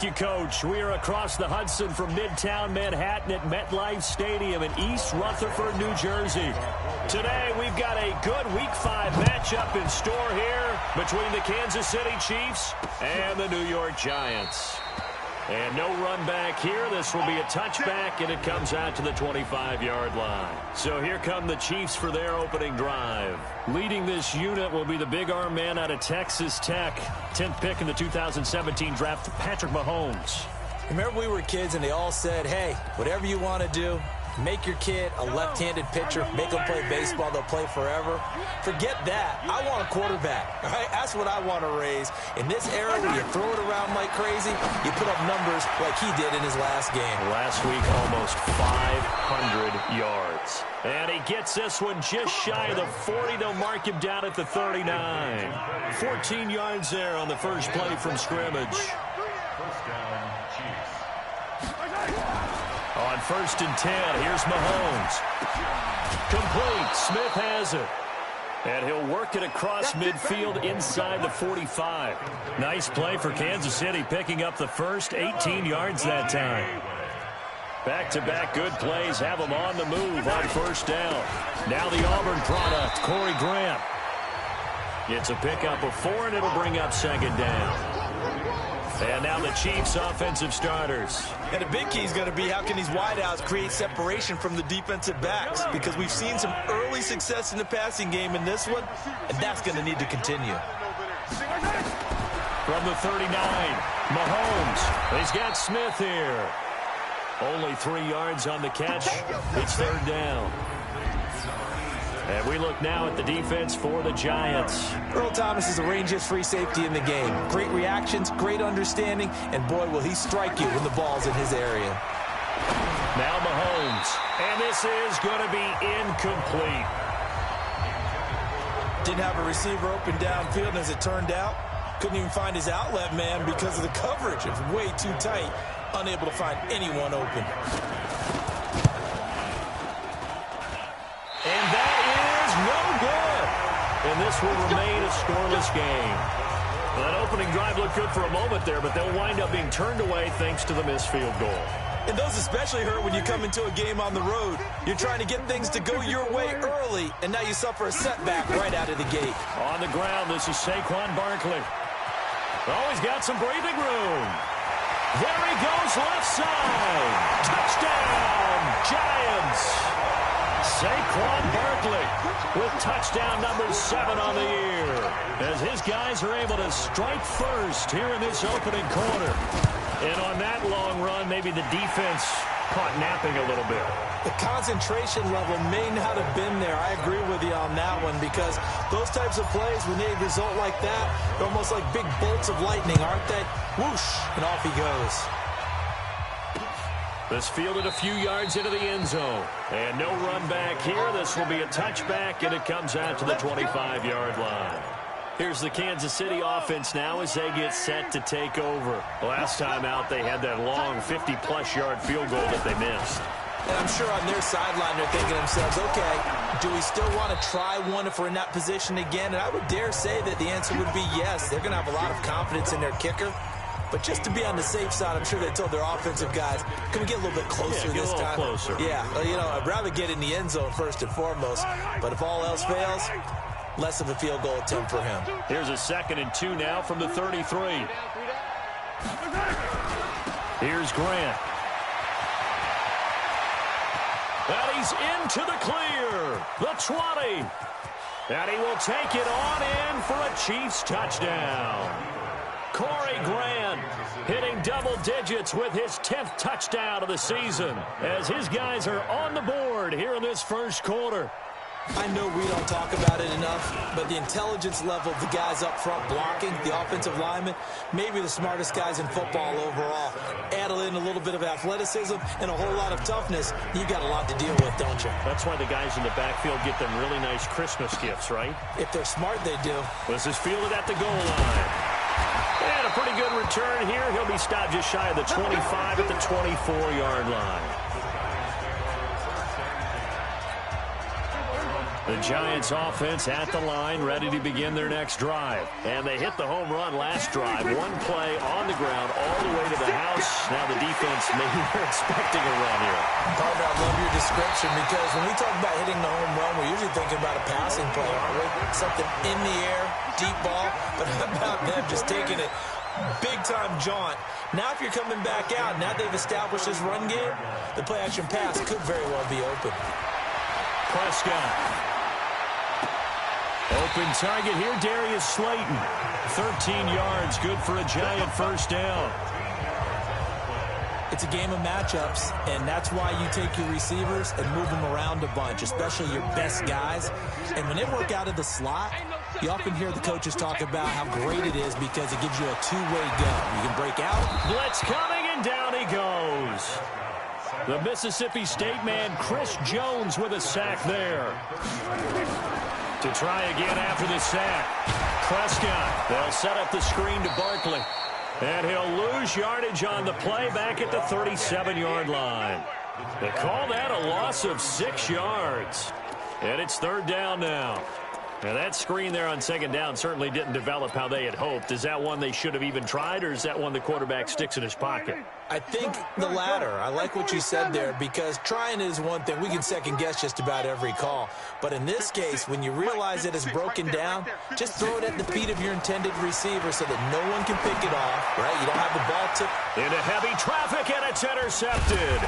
Thank you, Coach. We are across the Hudson from Midtown Manhattan at MetLife Stadium in East Rutherford, New Jersey. Today, we've got a good Week 5 matchup in store here between the Kansas City Chiefs and the New York Giants. And no run back here. This will be a touchback, and it comes out to the 25-yard line. So here come the Chiefs for their opening drive. Leading this unit will be the big arm man out of Texas Tech. 10th pick in the 2017 draft, Patrick Mahomes. Remember we were kids and they all said, hey, whatever you want to do, make your kid a left-handed pitcher, make them play baseball, they'll play forever. Forget that. I want a quarterback. All right? That's what I want to raise. In this era where you throw it around like crazy, you put up numbers like he did in his last game. Last week, almost 500 yards. And he gets this one just shy of the 40. They'll mark him down at the 39. 14 yards there on the first play from scrimmage. On 1st and 10, here's Mahomes. Complete. Smith has it. And he'll work it across midfield inside the 45. Nice play for Kansas City, picking up the first 18 yards that time. Back-to-back good plays have them on the move on 1st down. Now the Auburn product, Corey Grant. It's a pickup of 4, and it'll bring up 2nd down. And now the Chiefs' offensive starters. And the big key is going to be how can these wideouts create separation from the defensive backs, because we've seen some early success in the passing game in this one, and that's going to need to continue. From the 39, Mahomes. He's got Smith here. Only 3 yards on the catch. It's 3rd down. And we look now at the defense for the Giants. Earl Thomas is the rangiest free safety in the game. Great reactions, great understanding, and boy, will he strike you when the ball's in his area. Now Mahomes. And this is going to be incomplete. Didn't have a receiver open downfield, and as it turned out, couldn't even find his outlet man because of the coverage. It was way too tight, unable to find anyone open. And that is no good. And this will remain a scoreless game. Well, that opening drive looked good for a moment there, but they'll wind up being turned away thanks to the missed field goal. And those especially hurt when you come into a game on the road. You're trying to get things to go your way early, and now you suffer a setback right out of the gate. On the ground, this is Saquon Barkley. Oh, he's got some breathing room. There he goes, left side. Touchdown, Giants. Saquon Barkley with touchdown number 7 on the year, as his guys are able to strike first here in this opening quarter. And on that long run, maybe the defense caught napping a little bit. The concentration level may not have been there. I agree with you on that one, because those types of plays, when they result like that, they're almost like big bolts of lightning, aren't they? Whoosh, and off he goes. This fielded a few yards into the end zone. And no run back here. This will be a touchback, and it comes out to the 25-yard line. Here's the Kansas City offense now as they get set to take over. Last time out, they had that long 50-plus yard field goal that they missed. And I'm sure on their sideline they're thinking to themselves, okay, do we still want to try one if we're in that position again? And I would dare say that the answer would be yes. They're going to have a lot of confidence in their kicker. But just to be on the safe side, I'm sure they told their offensive guys, can we get a little bit closer this time? Closer. Yeah, well, you know, I'd rather get in the end zone first and foremost. But if all else fails, less of a field goal attempt for him. Here's a 2nd and 2 now from the 33. Here's Grant. And he's into the clear. The 20. And he will take it on in for a Chiefs touchdown. Corey Grant hitting double digits with his 10th touchdown of the season, as his guys are on the board here in this first quarter. I know we don't talk about it enough, but the intelligence level of the guys up front blocking, the offensive linemen, maybe the smartest guys in football overall. Add in a little bit of athleticism and a whole lot of toughness, you got a lot to deal with, don't you? That's why the guys in the backfield get them really nice Christmas gifts, right? If they're smart, they do. This is fielded at the goal line. And a pretty good return here. He'll be stopped just shy of the 25 at the 24-yard line. The Giants offense at the line, ready to begin their next drive. And they hit the home run last drive. One play on the ground all the way to the house. Now the defense, maybe they're expecting a run here. Carter, I love your description because when we talk about hitting the home run, we're usually thinking about a passing play, aren't we? Something in the air, deep ball. But how about them just taking it big-time jaunt? Now if you're coming back out, now they've established this run game, the play-action pass could very well be open. Prescott. Open target here, Darius Slayton. 13 yards, good for a Giant first down. It's a game of matchups, and that's why you take your receivers and move them around a bunch, especially your best guys. And when they work out of the slot, you often hear the coaches talk about how great it is because it gives you a two-way go. You can break out. Blitz coming, and down he goes. The Mississippi State man, Chris Jones, with a sack there. To try again after the sack. Prescott, they'll set up the screen to Barkley. And he'll lose yardage on the play back at the 37-yard line. They call that a loss of 6 yards. And it's third down now. Now, that screen there on second down certainly didn't develop how they had hoped. Is that one they should have even tried, or is that one the quarterback sticks in his pocket? I think the latter. I like what you said there because trying is one thing. We can second-guess just about every call. But in this case, when you realize it is broken down, just throw it at the feet of your intended receiver so that no one can pick it off, right? You don't have the ball tipped. Into heavy traffic, and it's intercepted.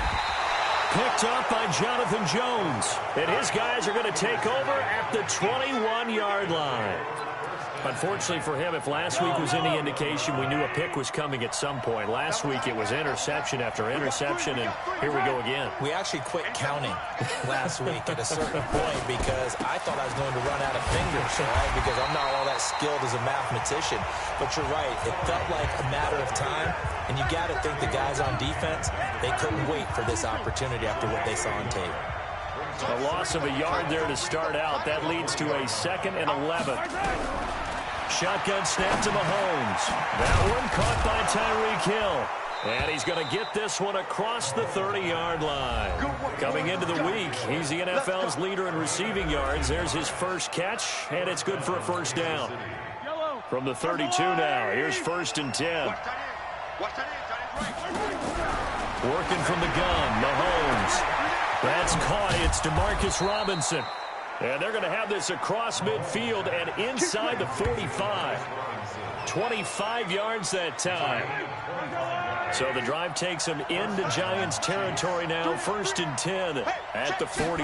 Picked up by Jonathan Jones. And his guys are going to take over at the 21-yard line. Unfortunately for him, if last week was any indication, we knew a pick was coming at some point. Last week it was interception after interception, and here we go again. We actually quit counting last week at a certain point because I thought I was going to run out of fingers, right? Because I'm not all that skilled as a mathematician. But you're right. It felt like a matter of time, and you got to think the guys on defense, they couldn't wait for this opportunity after what they saw on tape. A loss of a yard there to start out. That leads to a 2nd and 11. Shotgun snap to Mahomes. That one caught by Tyreek Hill. And he's going to get this one across the 30-yard line. Coming into the week, he's the NFL's leader in receiving yards. There's his first catch, and it's good for a first down. From the 32 now, here's 1st and 10. Working from the gun, Mahomes. That's caught. It's Demarcus Robinson. And they're going to have this across midfield and inside the 45. 25 yards that time. So the drive takes them into Giants territory now. 1st and 10 at the 43.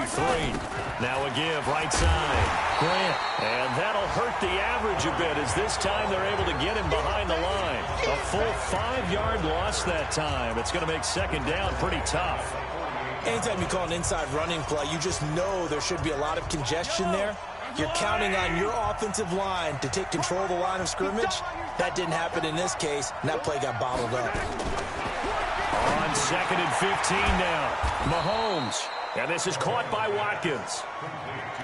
Now a give right side. Grant. And that'll hurt the average a bit as this time they're able to get him behind the line. A full 5-yard loss that time. It's going to make second down pretty tough. Anytime you call an inside running play, you just know there should be a lot of congestion there. You're counting on your offensive line to take control of the line of scrimmage. That didn't happen in this case, and that play got bottled up. On 2nd and 15 now, Mahomes. And this is caught by Watkins.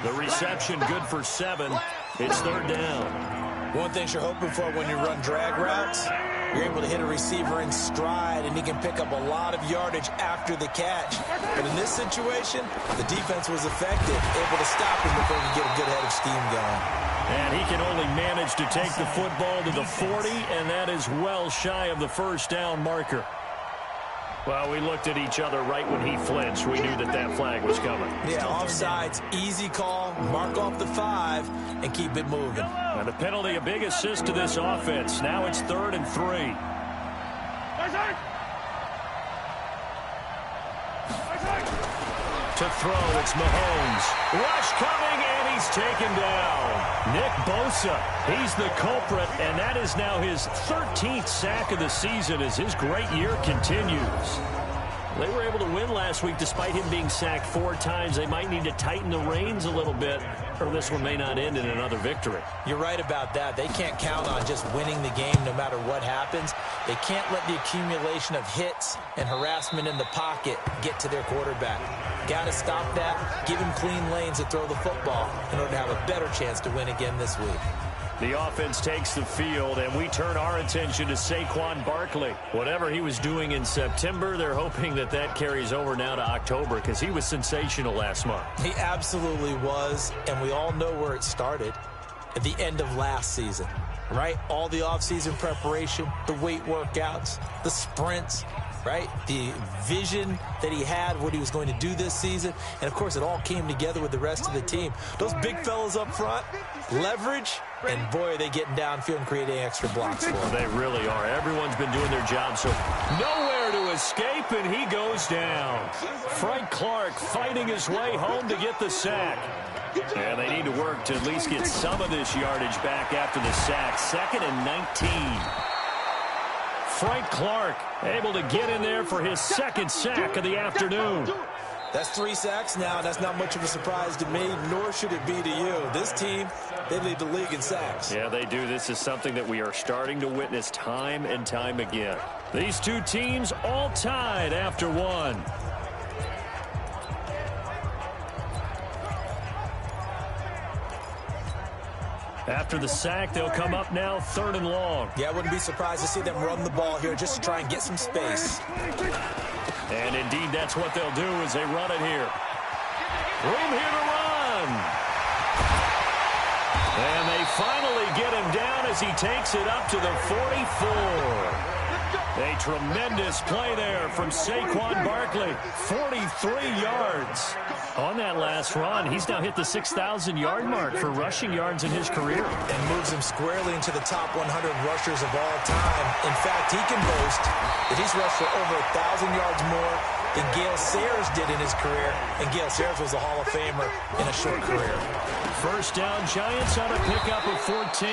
The reception good for 7. It's third down. One thing you're hoping for when you run drag routes, you're able to hit a receiver in stride, and he can pick up a lot of yardage after the catch. But in this situation, the defense was effective, able to stop him before he could get a good head of steam going. And he can only manage to take the football to the 40, and that is well shy of the first down marker. Well, we looked at each other right when he flinched. We knew that that flag was coming. Yeah, offsides, easy call, mark off the 5, and keep it moving. And the penalty, a big assist to this offense. Now it's 3rd and 3. To throw, it's Mahomes. Rush coming, and he's taken down. Nick Bosa, he's the culprit, and that is now his 13th sack of the season as his great year continues. They were able to win last week despite him being sacked 4 times. They might need to tighten the reins a little bit, or this one may not end in another victory. You're right about that. They can't count on just winning the game no matter what happens. They can't let the accumulation of hits and harassment in the pocket get to their quarterback. Got to stop that, give him clean lanes to throw the football in order to have a better chance to win again this week. The offense takes the field, and we turn our attention to Saquon Barkley. Whatever he was doing in September, they're hoping that that carries over now to October because he was sensational last month. He absolutely was, and we all know where it started at the end of last season, right? All the offseason preparation, the weight workouts, the sprints, right? The vision that he had, what he was going to do this season. And, of course, it all came together with the rest of the team. Those big fellas up front, leverage, and, boy, are they getting downfield and creating extra blocks for them. They really are. Everyone's been doing their job, so nowhere to escape, and he goes down. Frank Clark fighting his way home to get the sack. And they need to work to at least get some of this yardage back after the sack. 2nd and 19. Frank Clark able to get in there for his 2nd sack of the afternoon. That's 3 sacks now. That's not much of a surprise to me, nor should it be to you. This team, they lead the league in sacks. Yeah, they do. This is something that we are starting to witness time and time again. These two teams all tied after one. After the sack, they'll come up now 3rd and long. Yeah, I wouldn't be surprised to see them run the ball here just to try and get some space. And indeed, that's what they'll do as they run it here. Room here to run. And they finally get him down as he takes it up to the 44. A tremendous play there from Saquon Barkley. 43 yards. On that last run, he's now hit the 6,000-yard mark for rushing yards in his career. And moves him squarely into the top 100 rushers of all time. In fact, he can boast that he's rushed for over 1,000 yards more than Gale Sayers did in his career. And Gale Sayers was a Hall of Famer in a short career. First down, Giants on a pickup of 14.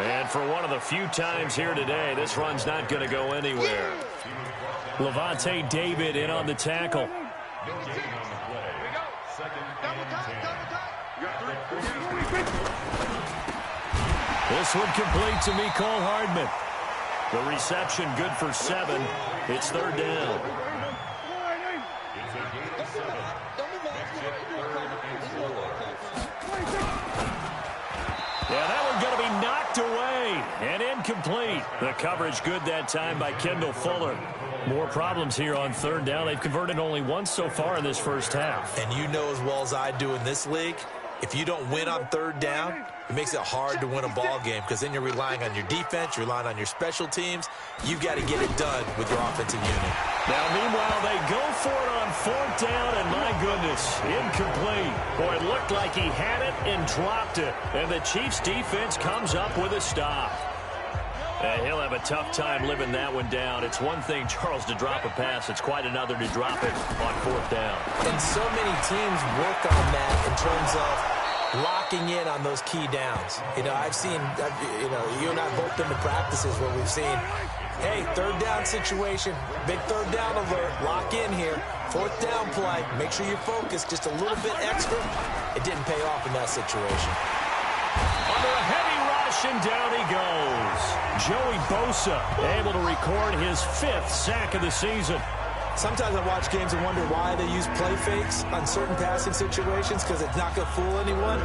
And for one of the few times here today, this run's not going to go anywhere. Levante David in on the tackle. This one complete to Mecole Hardman. The reception good for 7. It's 3rd down. Yeah, that one's going to be knocked away and incomplete. The coverage good that time by Kendall Fuller. More problems here on 3rd down. They've converted only once so far in this first half. And you know as well as I do in this league, if you don't win on 3rd down, it makes it hard to win a ball game because then you're relying on your defense, you're relying on your special teams. You've got to get it done with your offensive unit. Now, meanwhile, they go for it on 4th down, and my goodness, incomplete. Boy, it looked like he had it and dropped it. And the Chiefs' defense comes up with a stop. He'll have a tough time living that one down. It's one thing, Charles, to drop a pass. It's quite another to drop it on 4th down. And so many teams work on that in terms of locking in on those key downs. You know, I've seen, you and I both been to practices where we've seen, hey, 3rd down situation, big 3rd down alert, lock in here. 4th down play, make sure you're focused just a little bit extra. It didn't pay off in that situation. Under a heavy rush, and down he goes. Joey Bosa able to record his 5th sack of the season. Sometimes I watch games and wonder why they use play fakes on certain passing situations because it's not going to fool anyone.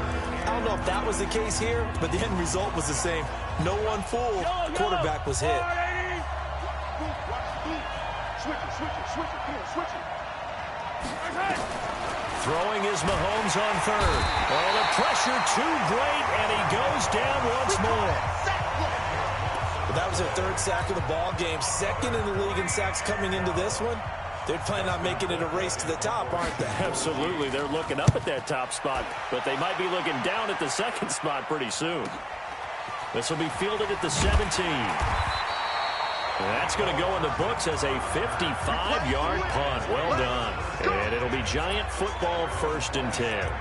I don't know if that was the case here, but the end result was the same. No one fooled. The quarterback was hit. Throwing is Mahomes on 3rd. Oh, the pressure too great, and he goes down once more. Well, that was their 3rd sack of the ball game. 2nd in the league in sacks coming into this one. They're planning on making it a race to the top, aren't they? Absolutely. They're looking up at that top spot, but they might be looking down at the 2nd spot pretty soon. This will be fielded at the 17. And that's going to go in the books as a 55-yard punt. Well done. And it'll be Giant football, 1st and 10.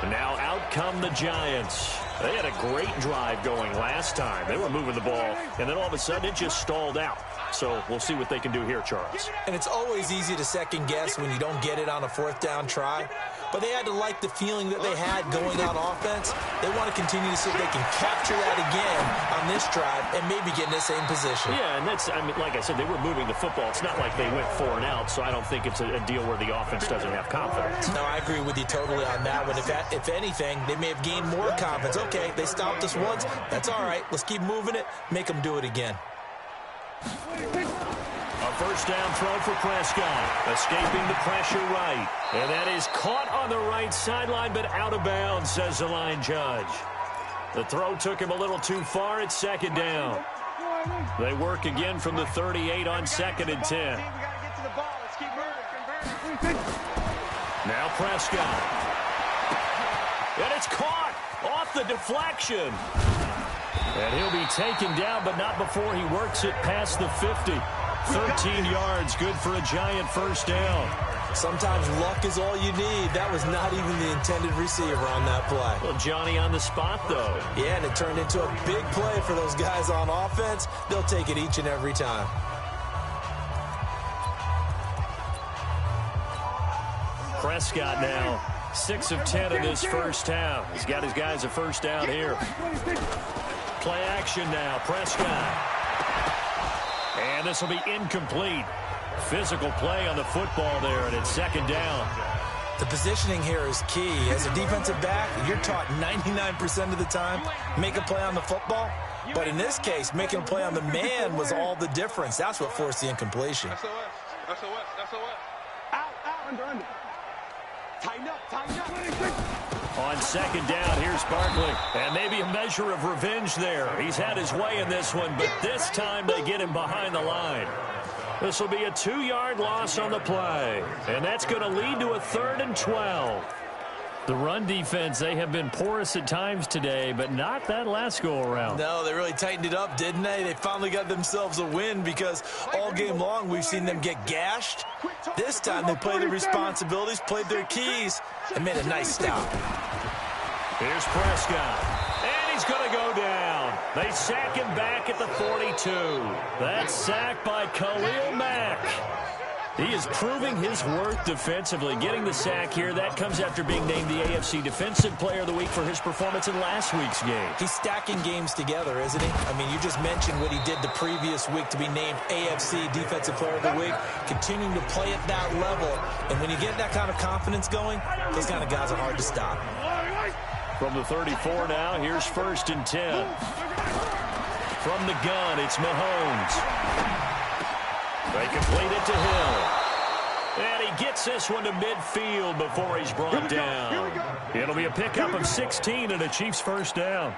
And now out come the Giants. They had a great drive going last time. They were moving the ball, and then all of a sudden it just stalled out. So we'll see what they can do here, Charles. And it's always easy to second guess when you don't get it on a 4th down try. but they had to like the feeling that they had going on offense. They want to continue to see if they can capture that again on this drive and maybe get in the same position. Yeah, and that's, I mean, like I said, they were moving the football. It's not like they went 4 and out, so I don't think it's a deal where the offense doesn't have confidence. No, I agree with you totally on that one. If anything, they may have gained more confidence. Okay, they stopped us once. That's all right. Let's keep moving it. Make them do it again. A first down throw for Prescott. Escaping the pressure right. And that is caught on the right sideline, but out of bounds, says the line judge. The throw took him a little too far. It's second down. They work again from the 38 on 2nd and 10. Now Prescott. And it's caught off the deflection. And he'll be taken down, but not before he works it past the 50. 13 yards, good for a giant first down. Sometimes luck is all you need. That was not even the intended receiver on that play. Well, Johnny on the spot, though. Yeah, and it turned into a big play for those guys on offense. They'll take it each and every time. Prescott now 6 of 10 in this first half. He's got his guys a first down here. Play action now, Prescott. And this will be incomplete. Physical play on the football there, and it's second down. The positioning here is key. As a defensive back, you're taught 99% of the time, make a play on the football. But in this case, making a play on the man was all the difference. That's what forced the incompletion. SOS. Out, under. Tighten up. On second down, here's Barkley. And maybe a measure of revenge there. He's had his way in this one, but this time they get him behind the line. This will be a 2-yard loss on the play. And that's going to lead to a 3rd and 12. The run defense, they have been porous at times today, but not that last go-around. No, they really tightened it up, didn't they? They finally got themselves a win because all game long we've seen them get gashed. This time they played their responsibilities, played their keys, and made a nice stop. Here's Prescott, and he's going to go down. They sack him back at the 42. That's sacked by Khalil Mack. He is proving his worth defensively. Getting the sack here, that comes after being named the AFC Defensive Player of the Week for his performance in last week's game. He's stacking games together, isn't he? I mean, you just mentioned what he did the previous week to be named AFC Defensive Player of the Week, continuing to play at that level. And when you get that kind of confidence going, those kind of guys are hard to stop. From the 34 now, here's 1st and 10. From the gun, it's Mahomes. They complete it to Hill. And he gets this one to midfield before he's brought down. It'll be a pickup of 16 and a Chiefs first down.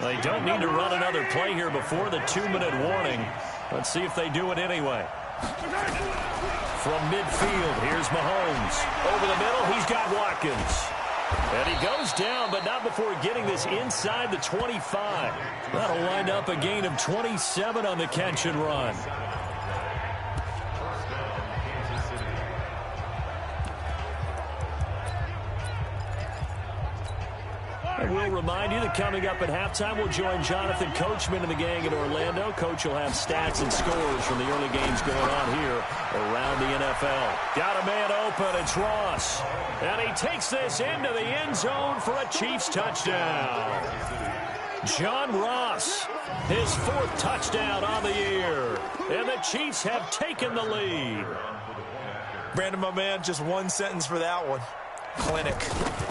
They don't need to run another play here before the 2-minute warning. Let's see if they do it anyway. From midfield, here's Mahomes. Over the middle, he's got Watkins. And he goes down, but not before getting this inside the 25. That'll wind up a gain of 27 on the catch and run. And we'll remind you that coming up at halftime, we'll join Jonathan Coachman and the gang in Orlando. Coach will have stats and scores from the early games going on here around the NFL. Got a man open. It's Ross. And he takes this into the end zone for a Chiefs touchdown. John Ross, his 4th touchdown on the year. And the Chiefs have taken the lead. Brandon, my man, just one sentence for that one. Clinic.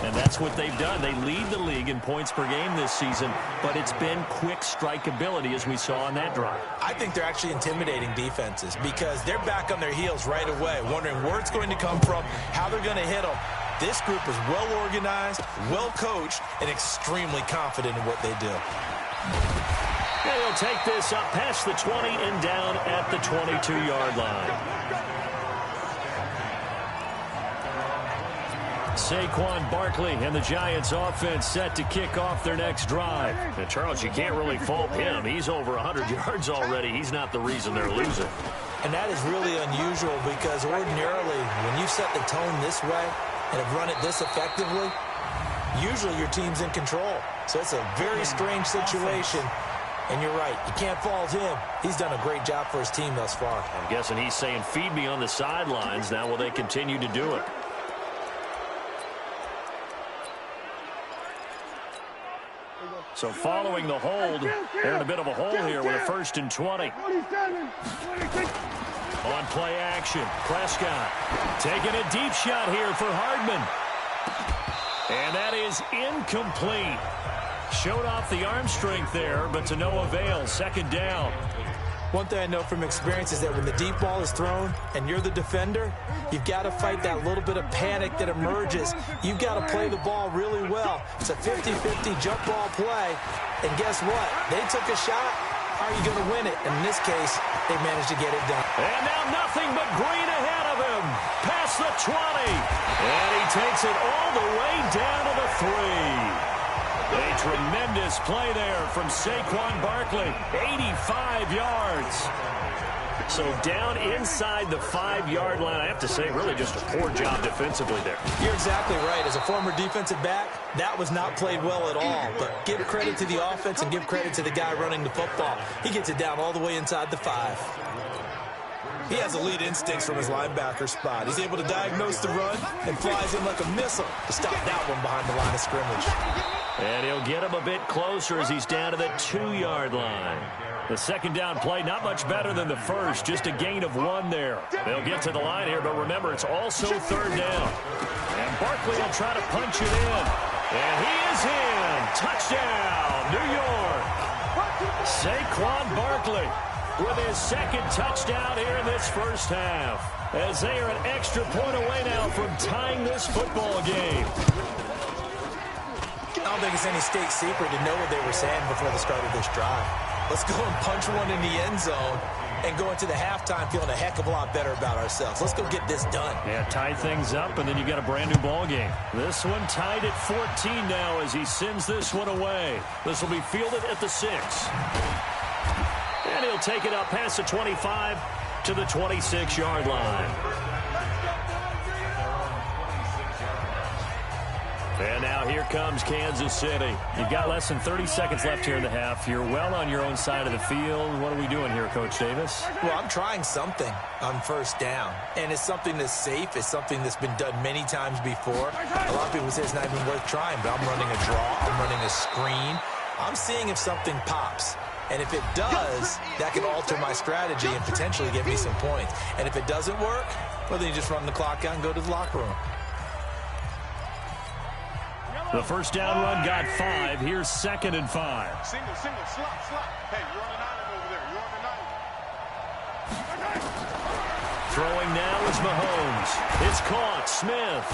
And that's what they've done. They lead the league in points per game this season, but it's been quick strikeability as we saw on that drive. I think they're actually intimidating defenses because they're back on their heels right away, wondering where it's going to come from, how they're going to hit them. This group is well organized, well coached, and extremely confident in what they do. And he'll take this up past the 20 and down at the 22-yard line. Saquon Barkley and the Giants offense set to kick off their next drive. And Charles, you can't really fault him. He's over 100 yards already. He's not the reason they're losing. And that is really unusual because ordinarily when you set the tone this way and have run it this effectively, usually your team's in control. So it's a very strange situation. And you're right, you can't fault him. He's done a great job for his team thus far. I'm guessing he's saying, feed me on the sidelines. Now will they continue to do it? So following the hold, they're in a bit of a hole here with a 1st and 20. On play action, Prescott taking a deep shot here for Hardman. And that is incomplete. Showed off the arm strength there, but to no avail. 2nd down. One thing I know from experience is that when the deep ball is thrown and you're the defender, you've got to fight that little bit of panic that emerges. You've got to play the ball really well. It's a 50-50 jump ball play. And guess what? They took a shot. How are you going to win it? And in this case, they managed to get it done. And now nothing but green ahead of him. Past the 20. And he takes it all the way down to the 3. A tremendous play there from Saquon Barkley. 85 yards. So down inside the 5-yard line. I have to say, really just a poor job defensively there. You're exactly right. As a former defensive back, that was not played well at all. But give credit to the offense and give credit to the guy running the football. He gets it down all the way inside the 5. He has elite instincts from his linebacker spot. He's able to diagnose the run and flies in like a missile to stop that one behind the line of scrimmage. And he'll get him a bit closer as he's down to the 2-yard line. The 2nd down play, not much better than the first, just a gain of 1 there. They'll get to the line here, but remember, it's also 3rd down. And Barkley will try to punch it in. And he is in. Touchdown, New York. Saquon Barkley with his 2nd touchdown here in this first half, as they are an extra point away now from tying this football game. I don't think it's any state secret to know what they were saying before the start of this drive. Let's go and punch one in the end zone and go into the halftime feeling a heck of a lot better about ourselves. Let's go get this done. Yeah, tie things up, and then you got a brand new ball game. This one tied at 14 now as he sends this one away. This will be fielded at the 6. And he'll take it up past the 25 to the 26-yard line. And now here comes Kansas City. You've got less than 30 seconds left here in the half. You're well on your own side of the field. What are we doing here, Coach Davis? Well, I'm trying something on 1st down. And it's something that's safe. It's something that's been done many times before. A lot of people say it's not even worth trying, but I'm running a draw. I'm running a screen. I'm seeing if something pops. And if it does, that can alter my strategy and potentially get me some points. And if it doesn't work, well, then you just run the clock out and go to the locker room. The 1st down run got 5. Here's 2nd and 5. Single, slot. Hey, you're on an island over there. You're on an island. Throwing now is Mahomes. It's caught. Smith.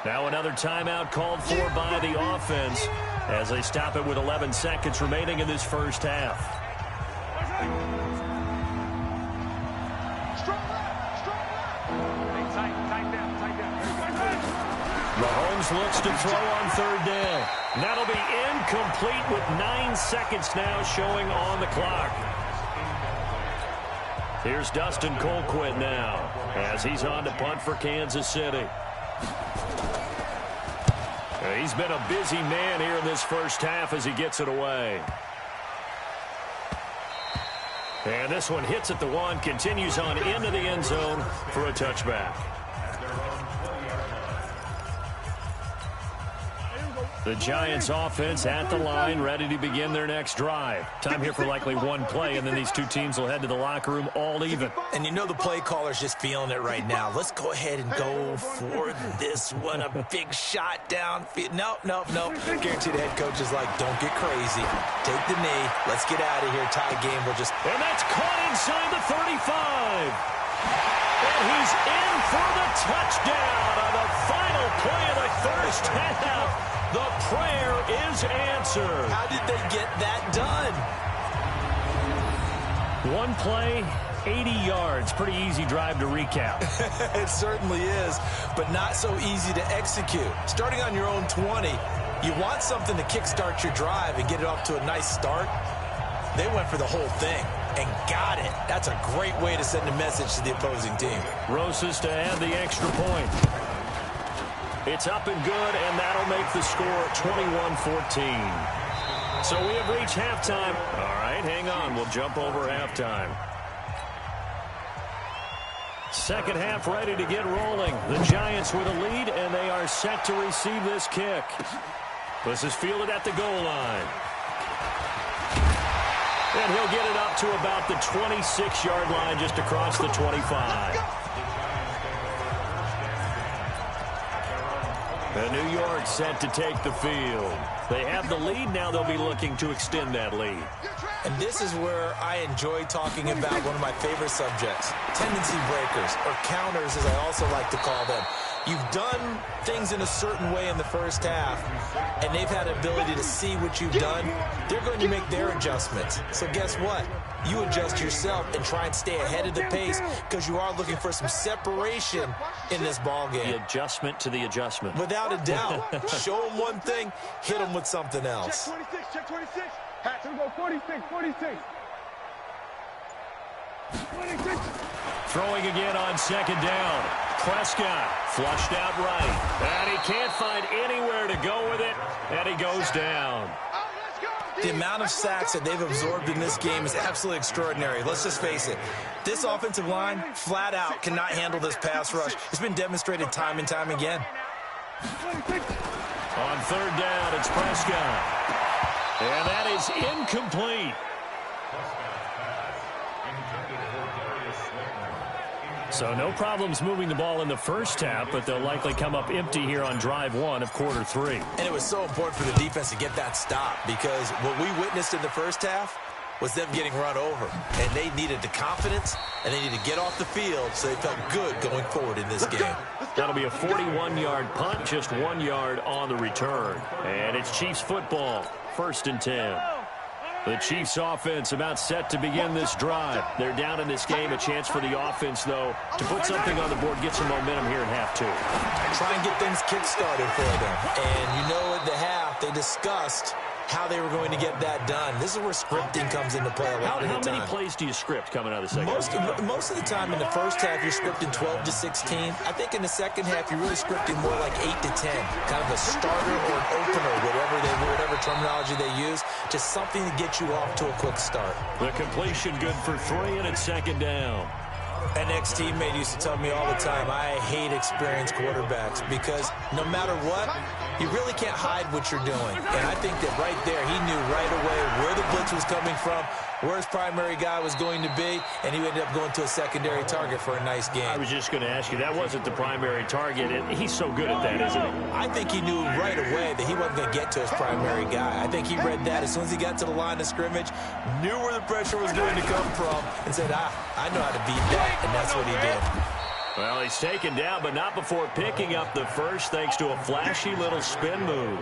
Now another timeout called for by the offense as they stop it with 11 seconds remaining in this first half. Mahomes looks to throw on 3rd down. That'll be incomplete with 9 seconds now showing on the clock. Here's Dustin Colquitt now as he's on to punt for Kansas City. He's been a busy man here in this first half as he gets it away. And this one hits at the 1, continues on into the end zone for a touchback. The Giants offense at the line, ready to begin their next drive. Time here for likely one play, and then these two teams will head to the locker room all even. And you know the play caller's just feeling it right now. Let's go ahead and go for this one. A big shot downfield. No. Guaranteed the head coach is like, don't get crazy. Take the knee. Let's get out of here. Tie game. And that's caught inside the 35. And he's in for the touchdown on the final play of the first half. The prayer is answered. How did they get that done? One play, 80 yards. Pretty easy drive to recap. It certainly is, but not so easy to execute. Starting on your own 20, you want something to kickstart your drive and get it off to a nice start. They went for the whole thing and got it. That's a great way to send a message to the opposing team. Rosas to add the extra point. It's up and good, and that'll make the score 21-14. So we have reached halftime. All right, hang on. We'll jump over halftime. Second half ready to get rolling. The Giants with a lead, and they are set to receive this kick. This is fielded at the goal line. And he'll get it up to about the 26-yard line, just across the 25. And New York set to take the field. They have the lead. Now they'll be looking to extend that lead. And this is where I enjoy talking about one of my favorite subjects, tendency breakers, or counters, as I also like to call them. You've done things in a certain way in the first half, and they've had the ability to see what you've done. They're going to make their adjustments. So guess what? You adjust yourself and try and stay ahead of the pace because you are looking for some separation in this ball game. The adjustment to the adjustment. Without a doubt. Show them one thing, hit them with something else. Check 26, check 26. Hat to go 46, 46. 26. Throwing again on second down. Prescott flushed out right. And he can't find anywhere to go with it. And he goes down. The amount of sacks that they've absorbed in this game is absolutely extraordinary. Let's just face it. This offensive line, flat out, cannot handle this pass rush. It's been demonstrated time and time again. On third down, it's Prescott. And that is incomplete. So no problems moving the ball in the first half, but they'll likely come up empty here on drive one of quarter three. And it was so important for the defense to get that stop because what we witnessed in the first half was them getting run over. And they needed the confidence, and they needed to get off the field so they felt good going forward in this game. That'll be a 41-yard punt, just 1 yard on the return. And it's Chiefs football, 1st and 10. The Chiefs offense about set to begin this drive. They're down in this game. A chance for the offense, though, to put something on the board, get some momentum here in half two. Try and get things kick-started for them. And you know at the half, they discussed how they were going to get that done. This is where scripting comes into play a lot of the time. How many plays do you script coming out of the second half? Most of the time in the first half, you're scripting 12 to 16. I think in the second half, you're really scripting more like 8 to 10. Kind of a starter or an opener, whatever terminology they use. Just something to get you off to a quick start. The completion good for 3, and it's 2nd down. An ex-teammate used to tell me all the time, I hate experienced quarterbacks because no matter what, you really can't hide what you're doing. And I think that right there, he knew right away where the blitz was coming from, where his primary guy was going to be, and he ended up going to a secondary target for a nice game. I was just going to ask you, that wasn't the primary target, and he's so good at that, isn't he? I think he knew right away that he wasn't going to get to his primary guy. I think he read that as soon as he got to the line of scrimmage, knew where the pressure was going to come from, and said, I know how to beat that, and that's what he did. Well, he's taken down, but not before picking up the first, thanks to a flashy little spin move.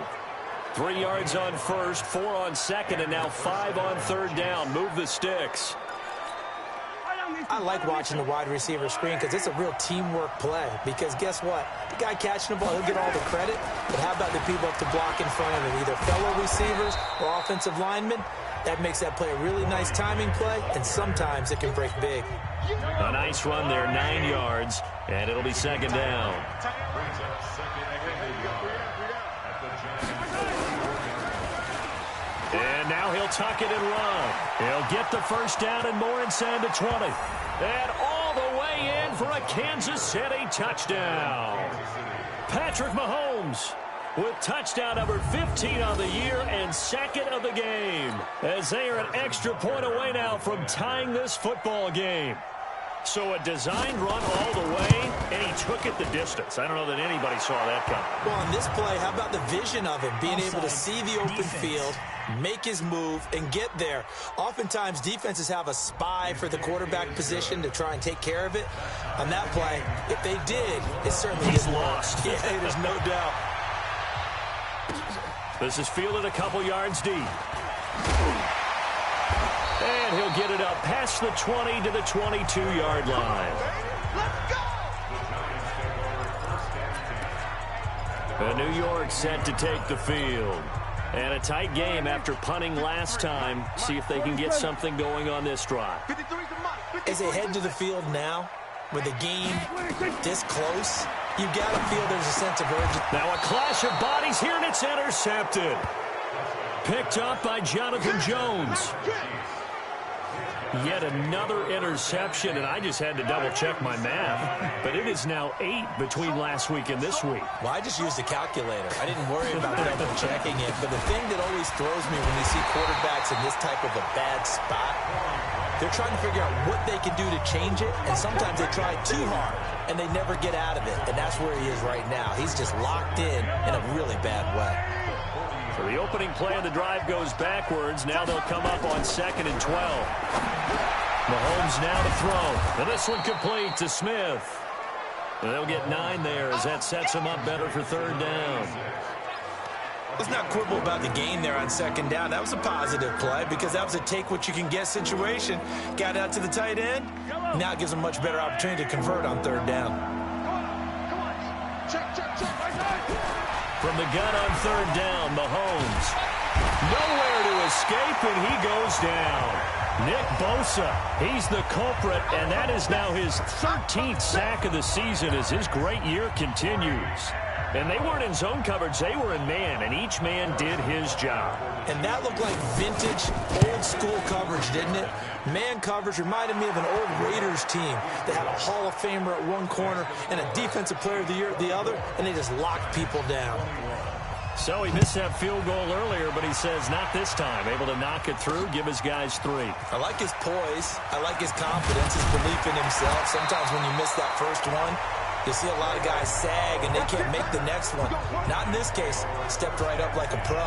3 yards on first, 4 on second, and now 5 on third down. Move the sticks. I like watching the wide receiver screen because it's a real teamwork play. Because guess what? The guy catching the ball, he'll get all the credit. But how about the people up to block in front of him, either fellow receivers or offensive linemen? That makes that play a really nice timing play, and sometimes it can break big. A nice run there, 9 yards, and it'll be 2nd down. And now he'll tuck it and run. He'll get the first down and more inside the 20. And all the way in for a Kansas City touchdown. Patrick Mahomes with touchdown number 15 on the year and 2nd of the game, as they are an extra point away now from tying this football game. So a designed run all the way, and he took it the distance. I don't know that anybody saw that coming. Well, on this play, how about the vision of him, being able to see the open field, make his move, and get there. Oftentimes, defenses have a spy for the quarterback position to try and take care of it. On that play, if they did, it certainly He's didn't lost. work. Yeah, there's no doubt. This is fielded a couple yards deep. And he'll get it up past the 20 to the 22-yard line. And New York set to take the field. And a tight game after punting last time. See if they can get something going on this drive. As they head to the field now, with the game this close, you got to feel there's a sense of urgency. Now a clash of bodies here, and it's intercepted. Picked up by Jonathan Jones. Yet another interception, and I just had to double-check my math. But it is now 8 between last week and this week. Well, I just used a calculator. I didn't worry about double-checking it. But the thing that always throws me when you see quarterbacks in this type of a bad spot, they're trying to figure out what they can do to change it, and sometimes they try too hard, and they never get out of it. And that's where he is right now. He's just locked in a really bad way. So the opening play of the drive goes backwards. Now they'll come up on 2nd and 12. Mahomes now to throw. And this one complete to Smith. And they'll get 9 there as that sets him up better for 3rd down. Let's not quibble about the gain there on 2nd down. That was a positive play because that was a take-what-you-can-get situation. Got out to the tight end. Now it gives him a much better opportunity to convert on 3rd down. Come on. Check. From the gun on 3rd down, Mahomes. Nowhere to escape, and he goes down. Nick Bosa, he's the culprit, and that is now his 13th sack of the season as his great year continues. And they weren't in zone coverage, they were in man, and each man did his job. And that looked like vintage, old-school coverage, didn't it? Man coverage reminded me of an old Raiders team that had a Hall of Famer at one corner and a Defensive Player of the Year at the other, and they just locked people down. So he missed that field goal earlier, but he says not this time. Able to knock it through, give his guys 3. I like his poise. I like his confidence, his belief in himself. Sometimes when you miss that first one, you see a lot of guys sag and they can't make the next one. Not in this case. Stepped right up like a pro.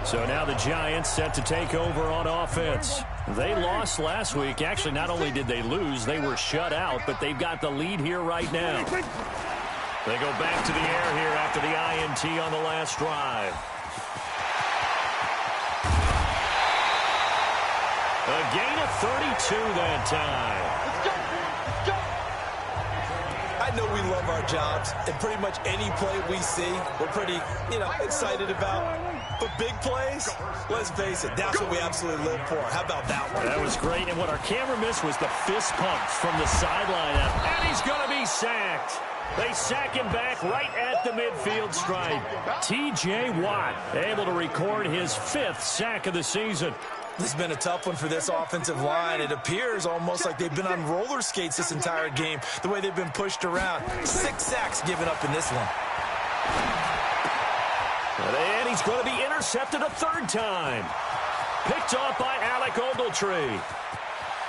So now the Giants set to take over on offense. They lost last week. Actually, not only did they lose, they were shut out, but they've got the lead here right now. They go back to the air here after the INT on the last drive. A gain of 32 that time. I know we love our jobs, and pretty much any play we see, we're pretty, excited about. But big plays, let's face it, that's what we absolutely live for. How about that one? That was great, and what our camera missed was the fist pump from the sideline. And he's going to be sacked. They sack him back right at the midfield stripe. T.J. Watt able to record his 5th sack of the season. This has been a tough one for this offensive line. It appears almost like they've been on roller skates this entire game, the way they've been pushed around. 6 sacks given up in this one. And he's going to be intercepted a 3rd time. Picked off by Alec Ogletree.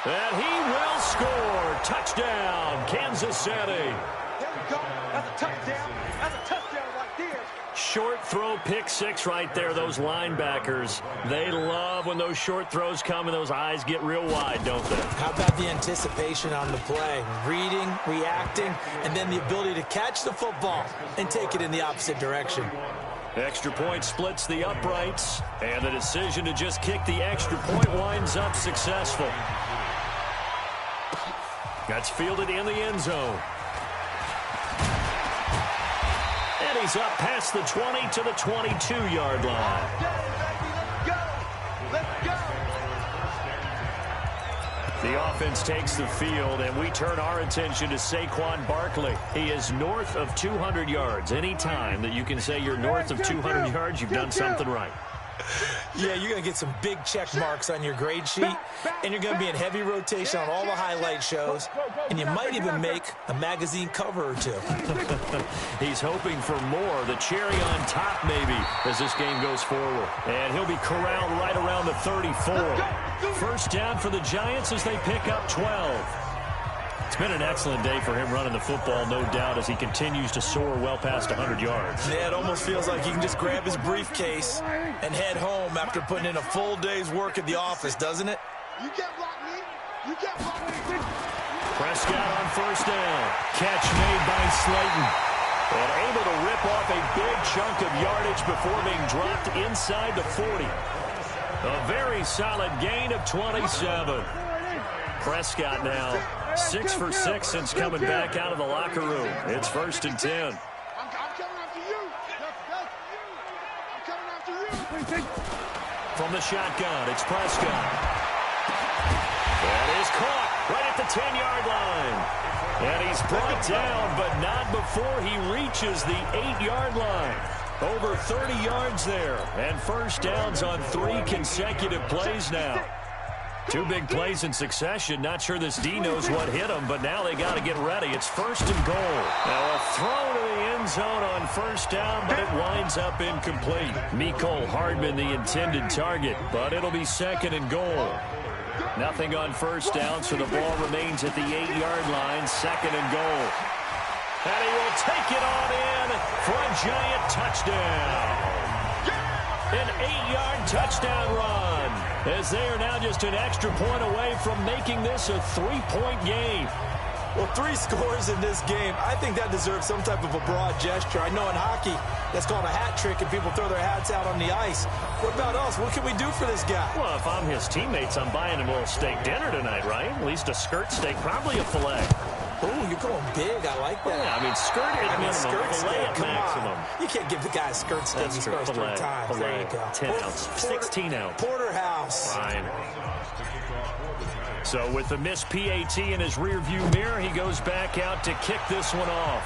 And he will score. Touchdown, Kansas City. There we go. That's a touchdown. That's a touchdown right there. Short throw, pick 6 right there. Those linebackers, they love when those short throws come and those eyes get real wide, don't they? How about the anticipation on the play? Reading, reacting, and then the ability to catch the football and take it in the opposite direction. Extra point splits the uprights, and the decision to just kick the extra point winds up successful. That's fielded in the end zone. And he's up past the 20 to the 22-yard line. Let's go. The offense takes the field, and we turn our attention to Saquon Barkley. He is north of 200 yards. Any time that you can say you're north of 200 yards, you've done something right. Yeah, you're going to get some big check marks on your grade sheet, and you're going to be in heavy rotation on all the highlight shows, and you might even make a magazine cover or 2. He's hoping for more, the cherry on top maybe, as this game goes forward. And he'll be corralled right around the 34. 1st down for the Giants as they pick up 12. It's been an excellent day for him running the football, no doubt, as he continues to soar well past 100 yards. Yeah, it almost feels like he can just grab his briefcase and head home after putting in a full day's work at the office, doesn't it? You can't block me. You can't block me. Prescott on 1st down. Catch made by Slayton. And able to rip off a big chunk of yardage before being dropped inside the 40. A very solid gain of 27. Prescott now 6 for 6 since coming back out of the locker room. It's 1st and 10. I'm coming after you. I'm coming after you. From the shotgun, it's Prescott. That is caught right at the 10-yard line. And he's brought down, but not before he reaches the 8-yard line. Over 30 yards there. And 1st downs on 3 consecutive plays now. Two big plays in succession. Not sure this D knows what hit him, but now they got to get ready. It's 1st and goal. Now a throw to the end zone on 1st down, but it winds up incomplete. Mecole Hardman the intended target, but it'll be 2nd and goal. Nothing on 1st down, so the ball remains at the 8-yard line, 2nd and goal. And he will take it on in for a giant touchdown. An 8-yard touchdown run, as they are now just an extra point away from making this a 3-point game. Well, 3 scores in this game. I think that deserves some type of a broad gesture. I know in hockey, that's called a hat trick, and people throw their hats out on the ice. What about us? What can we do for this guy? Well, if I'm his teammates, I'm buying him a little steak dinner tonight, right? At least a skirt steak, probably a filet. Oh, you're going big. I like that. Yeah, I mean, skirt at minimum, filet at maximum. You can't give the guy a skirt steak. He scores 3 times. There you go. 10 ounce, 16 ounce. Porterhouse. Fine. So with the missed PAT in his rearview mirror, he goes back out to kick this one off.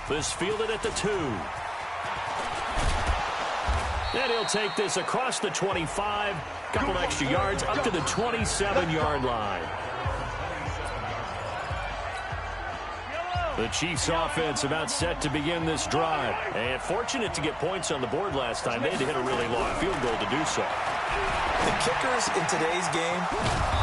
This fielded at the 2. And he'll take this across the 25, couple extra yards up to the 27-yard line. The Chiefs offense about set to begin this drive. And fortunate to get points on the board last time. They had to hit a really long field goal to do so. The kickers in today's game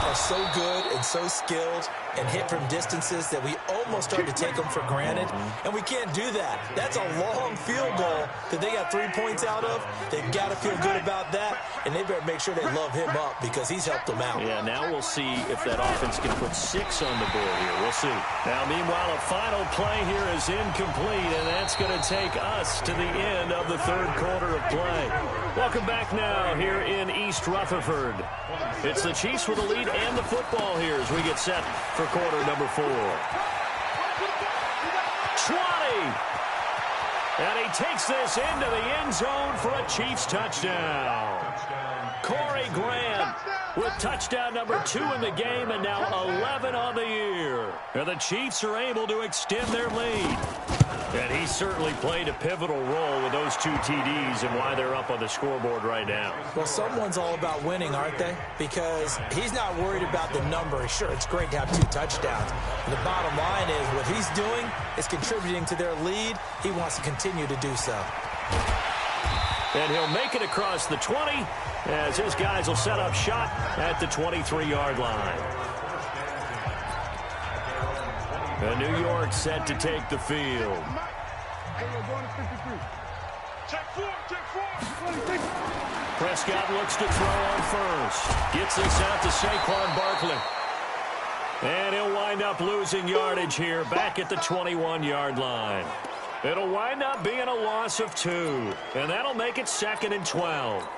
are so good and so skilled and hit from distances that we almost start to take them for granted, and we can't do that. That's a long field goal that they got 3 points out of. They've got to feel good about that, and they better make sure they love him up because he's helped them out. Yeah, now we'll see if that offense can put 6 on the board here. We'll see. Now, meanwhile, a final play here is incomplete, and that's going to take us to the end of the 3rd quarter of play. Welcome back now here in East Rutherford. It's the Chiefs with the lead and the football here as we get set for quarter number 4. 20! And he takes this into the end zone for a Chiefs touchdown. Corey Grant with touchdown number 2 in the game and now 11 on the year. And the Chiefs are able to extend their lead. And he certainly played a pivotal role with those 2 TDs and why they're up on the scoreboard right now. Well, someone's all about winning, aren't they? Because he's not worried about the number. Sure, it's great to have 2 touchdowns. But the bottom line is what he's doing is contributing to their lead. He wants to continue to do so. And he'll make it across the 20 as his guys will set up shop at the 23-yard line. And New York set to take the field. Prescott looks to throw on first. Gets this out to Saquon Barkley. And he'll wind up losing yardage here back at the 21-yard line. It'll wind up being a loss of 2. And that'll make it 2nd and 12.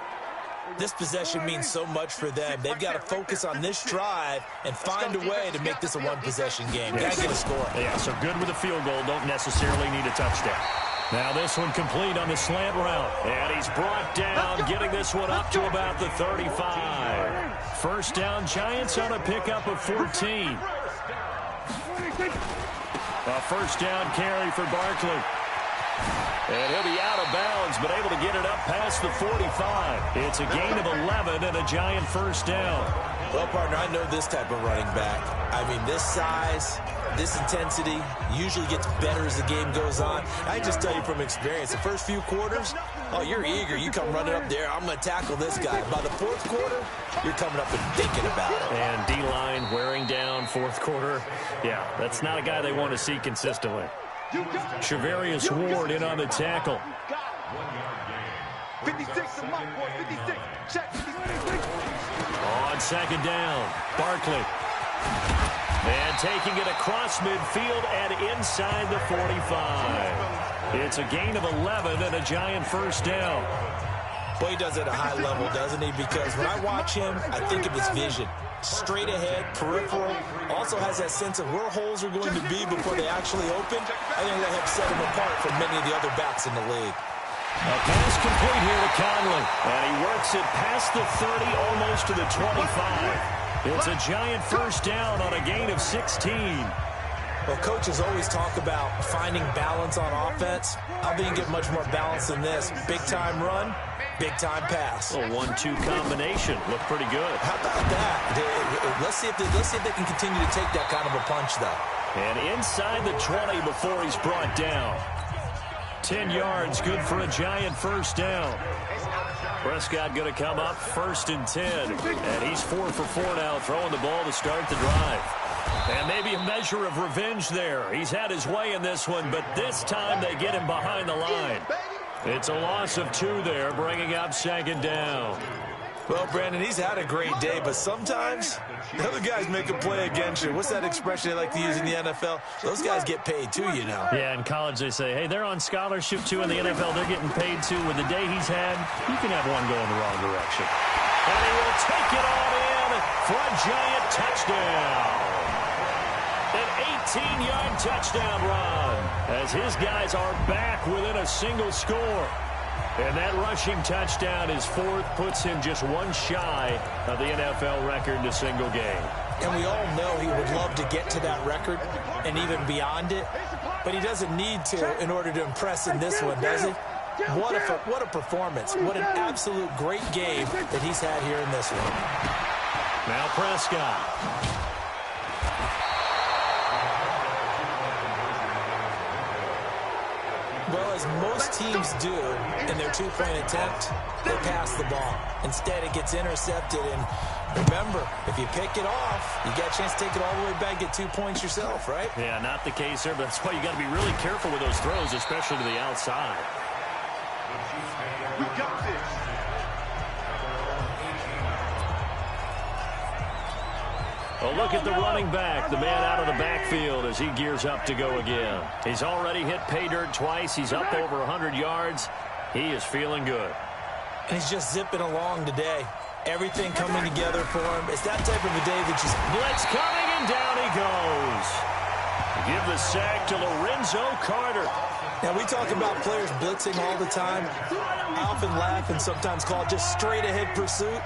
This possession means so much for them. They've got to focus on this drive and find a way to make this a one-possession game. Got to get a score. Yeah, so good with a field goal. Don't necessarily need a touchdown. Now this one complete on the slant route. And he's brought down, getting this one up to about the 35. 1st down, Giants on a pickup of 14. A 1st down carry for Barkley. And he'll be out of bounds, but able to get it up past the 45. It's a gain of 11 and a Giant 1st down. Well, partner, I know this type of running back. I mean, this size, this intensity usually gets better as the game goes on. I just tell you from experience, the first few quarters, oh, you're eager. You come running up there, I'm going to tackle this guy. By the 4th quarter, you're coming up and thinking about it. And D-line wearing down 4th quarter. Yeah, that's not a guy they want to see consistently. Shavarius Ward in on the tackle. 56 to Mike, boy, 56. Check, 56. On 2nd down, Barkley. And taking it across midfield and inside the 45. It's a gain of 11 and a Giant 1st down. Well, he does it at a high level, doesn't he? Because when I watch him, I think of his vision. Straight ahead, peripheral. Also has that sense of where holes are going to be before they actually open. I think that helps set him apart from many of the other backs in the league. A pass complete here to Conley. And he works it past the 30, almost to the 25. It's a Giant 1st down on a gain of 16. Well, coaches always talk about finding balance on offense. I think you get much more balance than this. Big-time run, big-time pass. A 1-2 combination. Looked pretty good. How about that? Let's see if they can continue to take that kind of a punch, though. And inside the 20 before he's brought down. 10 yards, good for a Giant first down. Prescott going to come up 1st and 10. And he's 4 for 4 now, throwing the ball to start the drive. And maybe a measure of revenge there. He's had his way in this one, but this time they get him behind the line. It's a loss of 2 there, bringing up 2nd down. Well, Brandon, he's had a great day, but sometimes the other guys make a play against you. What's that expression they like to use in the NFL? Those guys get paid too, you know. Yeah, in college they say, hey, they're on scholarship too. In the NFL, they're getting paid too. With the day he's had, you can have one go in the wrong direction. And he will take it all in for a Giant touchdown. An 18-yard touchdown run as his guys are back within a single score. And that rushing touchdown is 4th, puts him just 1 shy of the NFL record in a single game. And we all know he would love to get to that record and even beyond it, but he doesn't need to in order to impress in this one, does he? What a performance. What an absolute great game that he's had here in this one. Now Prescott. Well, as most teams do in their 2-point attempt, they pass the ball. Instead, it gets intercepted. And remember, if you pick it off, you got a chance to take it all the way back, get 2 points yourself, right? Yeah, not the case there, but that's why you got to be really careful with those throws, especially to the outside. We got this. A look at the running back, the man out of the backfield as he gears up to go again. He's already hit pay dirt twice. He's up over 100 yards. He is feeling good. And he's just zipping along today. Everything coming together for him. It's that type of a day that just... Blitz coming, and down he goes. Give the sack to Lorenzo Carter. Now, we talk about players blitzing all the time. I often laugh and sometimes call it just straight-ahead pursuit.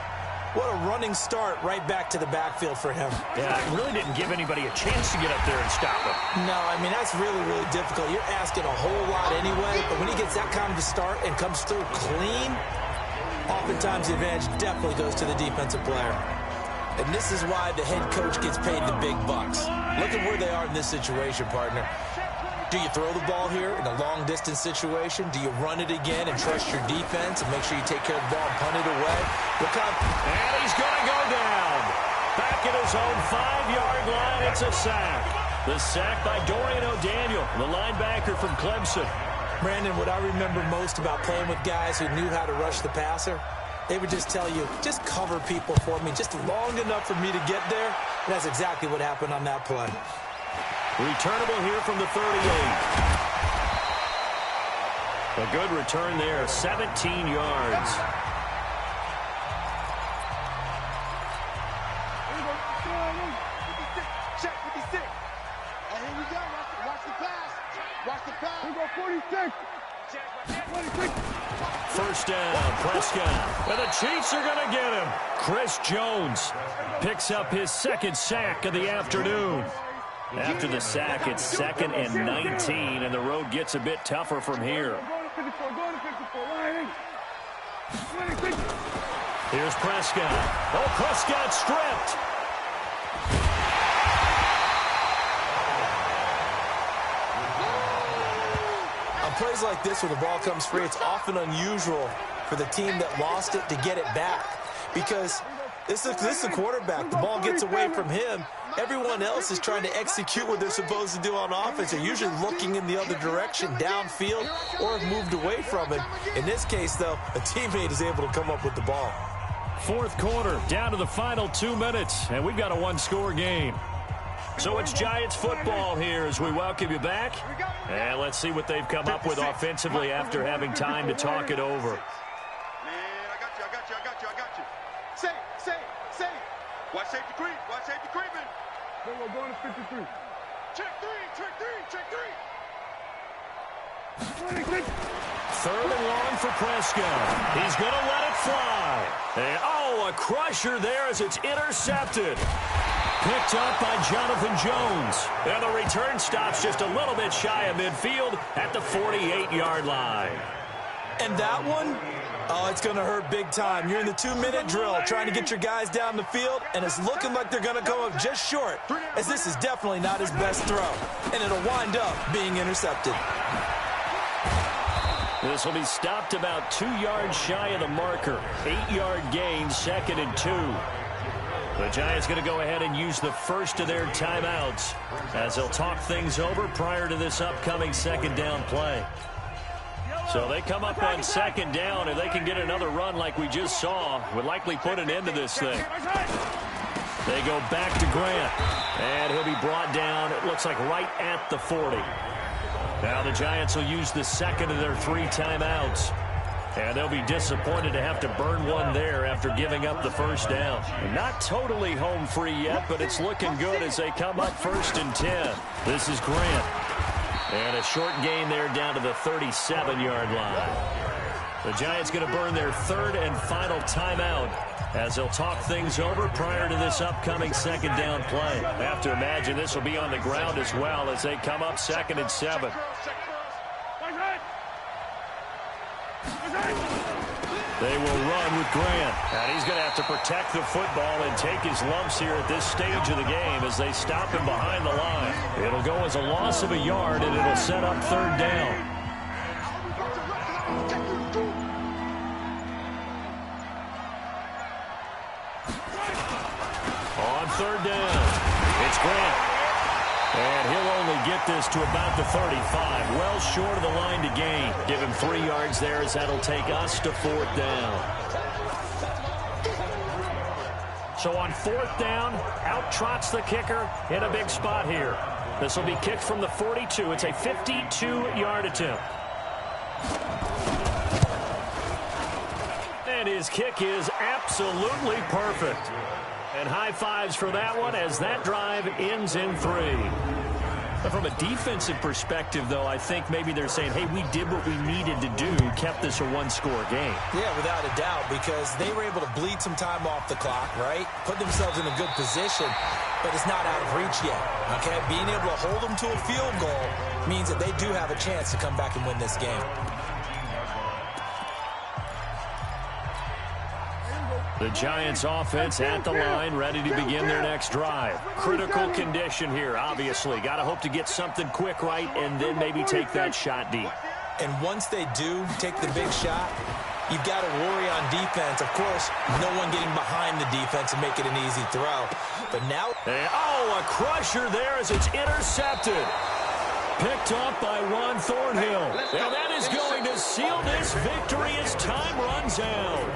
What a running start right back to the backfield for him. Yeah, it really didn't give anybody a chance to get up there and stop him. No, I mean, that's really, really difficult. You're asking a whole lot anyway, but when he gets that kind of a start and comes through clean, oftentimes the advantage definitely goes to the defensive player. And this is why the head coach gets paid the big bucks. Look at where they are in this situation, partner. Do you throw the ball here in a long-distance situation? Do you run it again and trust your defense and make sure you take care of the ball and punt it away? Look up. And he's going to go down. Back at his own 5-yard line, it's a sack. The sack by Dorian O'Daniel, the linebacker from Clemson. Brandon, what I remember most about playing with guys who knew how to rush the passer, they would just tell you, just cover people for me, just long enough for me to get there. And that's exactly what happened on that play. Returnable here from the 38. A good return there, 17 yards. Check 56. And here we go. Watch the pass. Watch the pass. We go 46. 26. First down, Prescott. And the Chiefs are going to get him. Chris Jones picks up his 2nd sack of the afternoon. After the sack, it's 2nd and 19, and the road gets a bit tougher from here. Here's Prescott. Oh, Prescott stripped. On plays like this where the ball comes free, it's often unusual for the team that lost it to get it back. Because this is a quarterback. The ball gets away from him. Everyone else is trying to execute what they're supposed to do on offense. They're usually looking in the other direction, downfield, or have moved away from him. In this case, though, a teammate is able to come up with the ball. 4th quarter, down to the final 2 minutes, and we've got a 1-score game. So it's Giants football here as we welcome you back. And let's see what they've come up with offensively after having time to talk it over. Man, I got you. Say. Watch safety creep. Watch safety creeping. We're going to 53. Check three. 3rd and long for Prescott. He's going to let it fly. And, a crusher there as it's intercepted. Picked up by Jonathan Jones. And the return stops just a little bit shy of midfield at the 48-yard line. And that one, oh, it's going to hurt big time. You're in the 2-minute drill trying to get your guys down the field, and it's looking like they're going to come up just short, as this is definitely not his best throw. And it'll wind up being intercepted. This will be stopped about 2 yards shy of the marker. 8-yard gain, 2nd and 2. The Giants going to go ahead and use the first of their timeouts as they'll talk things over prior to this upcoming 2nd down play. So they come up on 2nd down. If they can get another run like we just saw, would likely put an end to this thing. They go back to Grant, and he'll be brought down, it looks like right at the 40. Now the Giants will use the 2nd of their 3 timeouts. And they'll be disappointed to have to burn one there after giving up the first down. Not totally home free yet, but it's looking good as they come up 1st and 10. This is Grant. And a short gain there down to the 37-yard line. The Giants going to burn their 3rd and final timeout as they'll talk things over prior to this upcoming 2nd down play. I have to imagine this will be on the ground as well as they come up 2nd and 7. They will run with Grant. And he's going to have to protect the football and take his lumps here at this stage of the game as they stop him behind the line. It'll go as a loss of a yard, and it'll set up 3rd down. On 3rd down, it's Grant. And he'll only get this to about the 35. Well short of the line to gain. Give him 3 yards there as that'll take us to 4th down. So on 4th down, out trots the kicker in a big spot here. This will be kicked from the 42. It's a 52-yard attempt. And his kick is absolutely perfect. And high fives for that one as that drive ends in 3. From a defensive perspective, though, I think maybe they're saying, hey, we did what we needed to do, kept this a 1-score game. Yeah, without a doubt, because they were able to bleed some time off the clock, right? Put themselves in a good position, but it's not out of reach yet, okay? Being able to hold them to a field goal means that they do have a chance to come back and win this game. The Giants offense at the line, ready to begin their next drive. Critical condition here, obviously. Got to hope to get something quick right and then maybe take that shot deep. And once they do take the big shot, you've got to worry on defense. Of course, no one getting behind the defense and make it an easy throw. But now... a crusher there as it's intercepted. Picked up by Ron Thornhill. And that is going to seal this victory as time runs out.